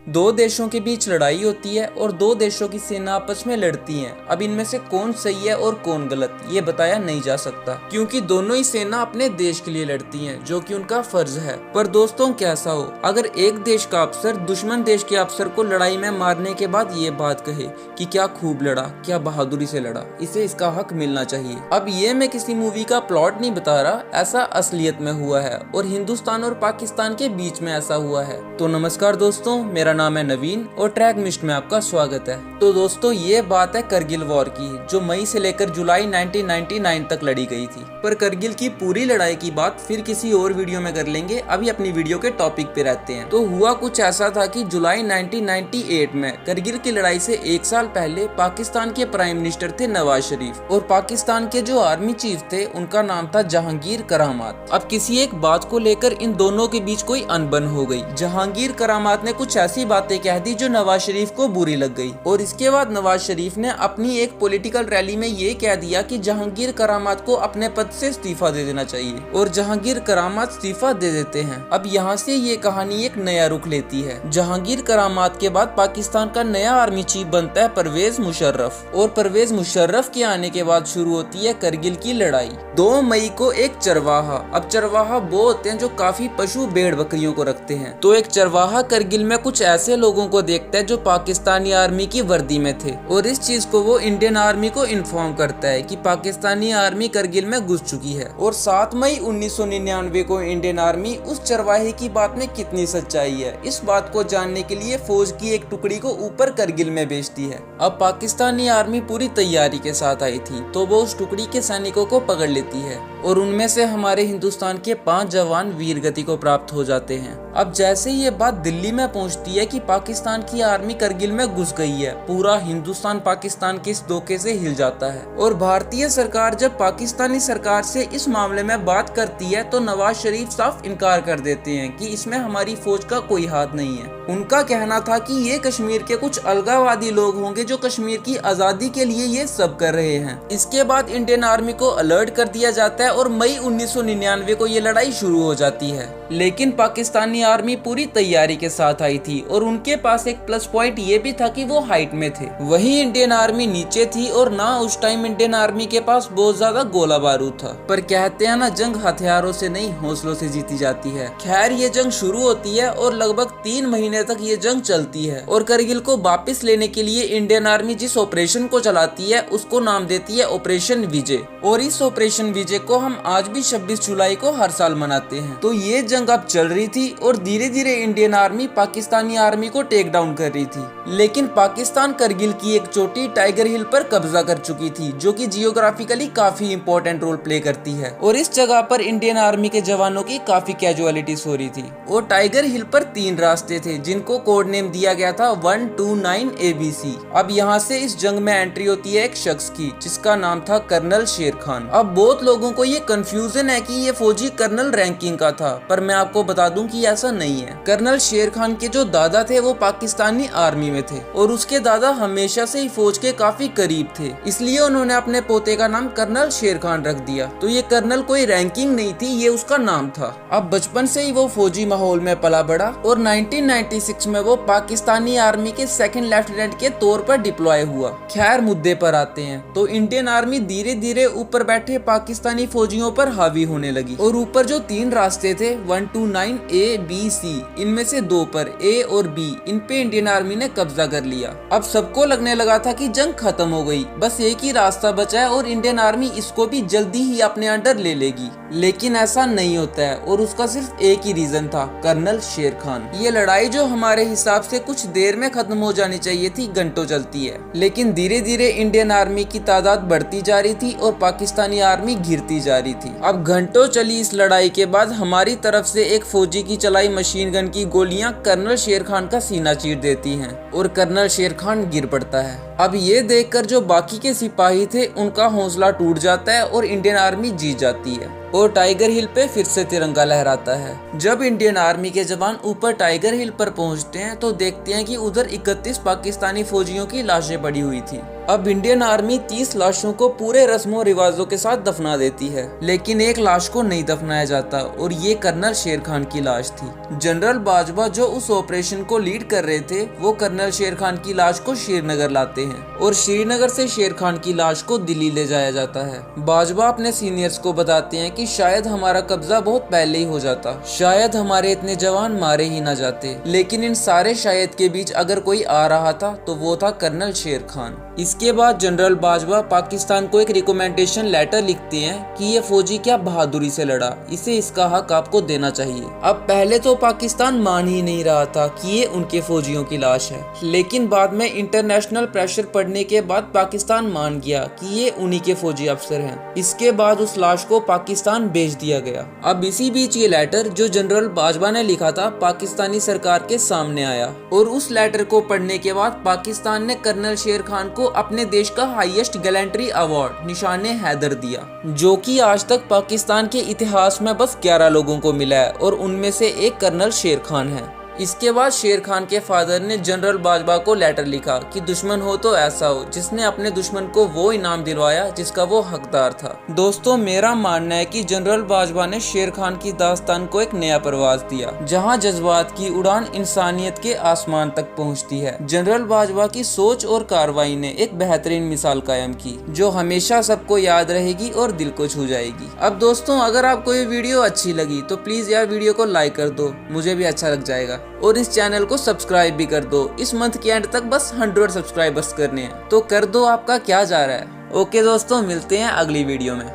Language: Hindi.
दो देशों के बीच लड़ाई होती है और दो देशों की सेना आपस में लड़ती हैं। अब इनमें से कौन सही है और कौन गलत, ये बताया नहीं जा सकता, क्योंकि दोनों ही सेना अपने देश के लिए लड़ती हैं, जो कि उनका फर्ज है। पर दोस्तों, कैसा हो अगर एक देश का अफसर दुश्मन देश के अफसर को लड़ाई में मारने के बाद ये बात कहे कि क्या खूब लड़ा, क्या बहादुरी से लड़ा, इसे इसका हक मिलना चाहिए। अब ये मैं किसी मूवी का प्लॉट नहीं बता रहा, ऐसा असलियत में हुआ है और हिंदुस्तान और पाकिस्तान के बीच में ऐसा हुआ है। तो नमस्कार दोस्तों, मेरा नाम है नवीन और ट्रैक मिस्ट में आपका स्वागत है। तो दोस्तों, ये बात है करगिल वॉर की, जो मई से लेकर जुलाई 1999 तक लड़ी गई थी। पर करगिल की पूरी लड़ाई की बात फिर किसी और वीडियो में कर लेंगे, अभी अपनी वीडियो के टॉपिक पे रहते हैं। तो हुआ कुछ ऐसा था कि जुलाई 1998 में करगिल की लड़ाई से एक साल पहले पाकिस्तान के प्राइम मिनिस्टर थे नवाज शरीफ, और पाकिस्तान के जो आर्मी चीफ थे उनका नाम था जहांगीर करामात। अब किसी एक बात को लेकर इन दोनों के बीच कोई अनबन हो गई। जहांगीर करामात ने कुछ ऐसी बातें कह दी जो नवाज शरीफ को बुरी लग गई, और इसके बाद नवाज शरीफ ने अपनी एक पॉलिटिकल रैली में ये कह दिया कि जहांगीर करामात को अपने पद से इस्तीफा दे देना चाहिए, और जहांगीर करामात इस्तीफा दे देते हैं। अब यहाँ से ये कहानी एक नया रुख लेती है। जहांगीर करामात के बाद पाकिस्तान का नया आर्मी चीफ बनता है परवेज मुशर्रफ, और परवेज मुशर्रफ के आने के बाद शुरू होती है करगिल की लड़ाई। 2 मई को एक चरवाहा, अब चरवाहा वो होते हैं जो काफी पशु भेड़ बकरियों को रखते हैं, तो एक चरवाहा करगिल में कुछ ऐसे लोगों को देखता है जो पाकिस्तानी आर्मी की वर्दी में थे, और इस चीज को वो इंडियन आर्मी को इन्फॉर्म करता है कि पाकिस्तानी आर्मी करगिल में घुस चुकी है। और 7 मई 1999 को इंडियन आर्मी उस चरवाहे की बात में कितनी सच्चाई है, इस बात को जानने के लिए फौज की एक टुकड़ी को ऊपर करगिल में भेजती है। अब पाकिस्तानी आर्मी पूरी तैयारी के साथ आई थी, तो वो उस टुकड़ी के सैनिकों को पकड़ लेती है, और उनमें से हमारे हिंदुस्तान के 5 जवान वीर गति को प्राप्त हो जाते हैं। अब जैसे ये बात दिल्ली में पहुंचती है कि पाकिस्तान की आर्मी करगिल में घुस गई है, पूरा हिंदुस्तान पाकिस्तान के इस धोखे से हिल जाता है। और भारतीय सरकार जब पाकिस्तानी सरकार से इस मामले में बात करती है तो नवाज शरीफ साफ इनकार कर देते हैं कि इसमें हमारी फौज का कोई हाथ नहीं है। उनका कहना था कि ये कश्मीर के कुछ अलगाववादी लोग होंगे जो कश्मीर की आजादी के लिए ये सब कर रहे हैं। इसके बाद इंडियन आर्मी को अलर्ट कर दिया जाता है और मई 1999 को ये लड़ाई शुरू हो जाती है। लेकिन पाकिस्तानी आर्मी पूरी तैयारी के साथ आई थी, और उनके पास एक प्लस पॉइंट ये भी था कि वो हाइट में थे, वही इंडियन आर्मी नीचे थी, और ना उस टाइम इंडियन आर्मी के पास बहुत ज्यादा गोला बारूद था। पर कहते हैं ना, जंग हथियारों से नहीं हौसलों से जीती जाती है। खैर, ये जंग शुरू होती है और लगभग 3 महीने तक ये जंग चलती है, और करगिल को वापस लेने के लिए इंडियन आर्मी जिस ऑपरेशन को चलाती है उसको नाम देती है ऑपरेशन विजय, और इस ऑपरेशन विजय को हम आज भी 26 जुलाई को हर साल मनाते हैं। तो ये जंग अब चल रही थी और धीरे धीरे इंडियन आर्मी पाकिस्तानी आर्मी को टेक डाउन कर रही थी, लेकिन पाकिस्तान करगिल की एक चोटी टाइगर हिल पर कब्जा कर चुकी थी, जो कि जियोग्राफिकली काफी इंपॉर्टेंट रोल प्ले करती है, और इस जगह पर इंडियन आर्मी के जवानों की काफी कैजुअलिटीज हो रही थी। और टाइगर हिल पर 3 रास्ते थे जिनको कोड नेम दिया गया था 129 ABC। अब यहाँ से इस जंग में एंट्री होती है एक शख्स की, जिसका नाम था कर्नल शेर खान। अब बहुत लोगों को ये कंफ्यूजन है कि ये फौजी कर्नल रैंकिंग का था, पर मैं आपको बता दूं कि ऐसा नहीं है। कर्नल शेर खान के जो दादा थे वो पाकिस्तानी आर्मी में थे, और उसके दादा हमेशा से ही फौज के काफी करीब थे, इसलिए उन्होंने अपने पोते का नाम कर्नल शेर खान रख दिया। तो ये कर्नल कोई रैंकिंग नहीं थी, ये उसका नाम था। अब बचपन से ही वो फौजी माहौल में पला बड़ा, और 1996 में वो पाकिस्तानी आर्मी के 2nd लेफ्टिनेंट के तौर पर डिप्लॉय हुआ। खैर, मुद्दे पर आते हैं तो इंडियन आर्मी धीरे धीरे ऊपर बैठे पाकिस्तानी फौजियों पर हावी होने लगी, और ऊपर जो 3 रास्ते थे 129 ABC, इनमें से 2 पर A और B, इन पे इंडियन आर्मी ने कब्जा कर लिया। अब सबको लगने लगा था कि जंग खत्म हो गई, बस एक ही रास्ता बचा है और इंडियन आर्मी इसको भी जल्दी ही अपने अंडर ले लेगी। लेकिन ऐसा नहीं होता है, और उसका सिर्फ एक ही रीजन था, कर्नल शेर खान। ये लड़ाई जो हमारे हिसाब से कुछ देर में खत्म हो जानी चाहिए थी, घंटों चलती है, लेकिन धीरे धीरे इंडियन आर्मी की तादाद बढ़ती जा रही थी और पाकिस्तानी आर्मी घिरती जा रही थी। अब घंटों चली इस लड़ाई के बाद हमारी तरफ से एक फौजी की चलाई मशीन गन की गोलियां कर्नल शेर खान का सीना चीर देती हैं, और कर्नल शेर खान गिर पड़ता है। अब ये देखकर जो बाकी के सिपाही थे उनका हौसला टूट जाता है और इंडियन आर्मी जीत जाती है और टाइगर हिल पे फिर से तिरंगा लहराता है। जब इंडियन आर्मी के जवान ऊपर टाइगर हिल पर पहुंचते हैं तो देखते हैं कि उधर 31 पाकिस्तानी फौजियों की लाशें पड़ी हुई थी। अब इंडियन आर्मी 30 लाशों को पूरे रस्मों रिवाजों के साथ दफना देती है, लेकिन एक लाश को नहीं दफनाया जाता और ये कर्नल शेर खान की लाश थी। जनरल बाजवा जो उस ऑपरेशन को लीड कर रहे थे वो कर्नल शेर खान की लाश को श्रीनगर लाते हैं और श्रीनगर से शेर खान की लाश को दिल्ली ले जाया जाता है। बाजवा अपने सीनियर्स को बताते हैं कि शायद हमारा कब्जा बहुत पहले ही हो जाता, शायद हमारे इतने जवान मारे ही ना जाते, लेकिन इन सारे शायद के बीच अगर कोई आ रहा था तो वो था कर्नल शेर खान। इसके बाद जनरल बाजवा पाकिस्तान को एक रिकमेंडेशन लेटर लिखते हैं कि ये फौजी क्या बहादुरी से लड़ा, इसे इसका हक आपको देना चाहिए। अब पहले तो पाकिस्तान मान ही नहीं रहा था कि ये उनके फौजियों की लाश है, लेकिन बाद में इंटरनेशनल प्रेशर पड़ने के बाद पाकिस्तान मान गया कि ये उन्हीं के फौजी अफसर हैं। इसके बाद उस लाश को पाकिस्तान भेज दिया गया। अब इसी बीच ये लेटर जो जनरल बाजवा ने लिखा था पाकिस्तानी सरकार के सामने आया और उस लेटर को पढ़ने के बाद पाकिस्तान ने कर्नल शेर खान को अपने देश का हाईएस्ट गैलेंट्री अवार्ड निशाने हैदर दिया, जो कि आज तक पाकिस्तान के इतिहास में बस 11 लोगों को मिला है और उनमें से एक कर्नल शेर खान है। इसके बाद शेर खान के फादर ने जनरल बाजवा को लेटर लिखा कि दुश्मन हो तो ऐसा हो जिसने अपने दुश्मन को वो इनाम दिलवाया जिसका वो हकदार था। दोस्तों, मेरा मानना है कि जनरल बाजवा ने शेर खान की दास्तान को एक नया परवाज दिया, जहां जज्बात की उड़ान इंसानियत के आसमान तक पहुंचती है। जनरल बाजवा की सोच और कार्रवाई ने एक बेहतरीन मिसाल कायम की जो हमेशा सबको याद रहेगी और दिल को छू जाएगी। अब दोस्तों, अगर आपको ये वीडियो अच्छी लगी तो प्लीज यार वीडियो को लाइक कर दो, मुझे भी अच्छा लग जाएगा, और इस चैनल को सब्सक्राइब भी कर दो। इस मंथ के एंड तक बस 100 सब्सक्राइबर्स करने हैं, तो कर दो, आपका क्या जा रहा है। ओके दोस्तों, मिलते हैं अगली वीडियो में।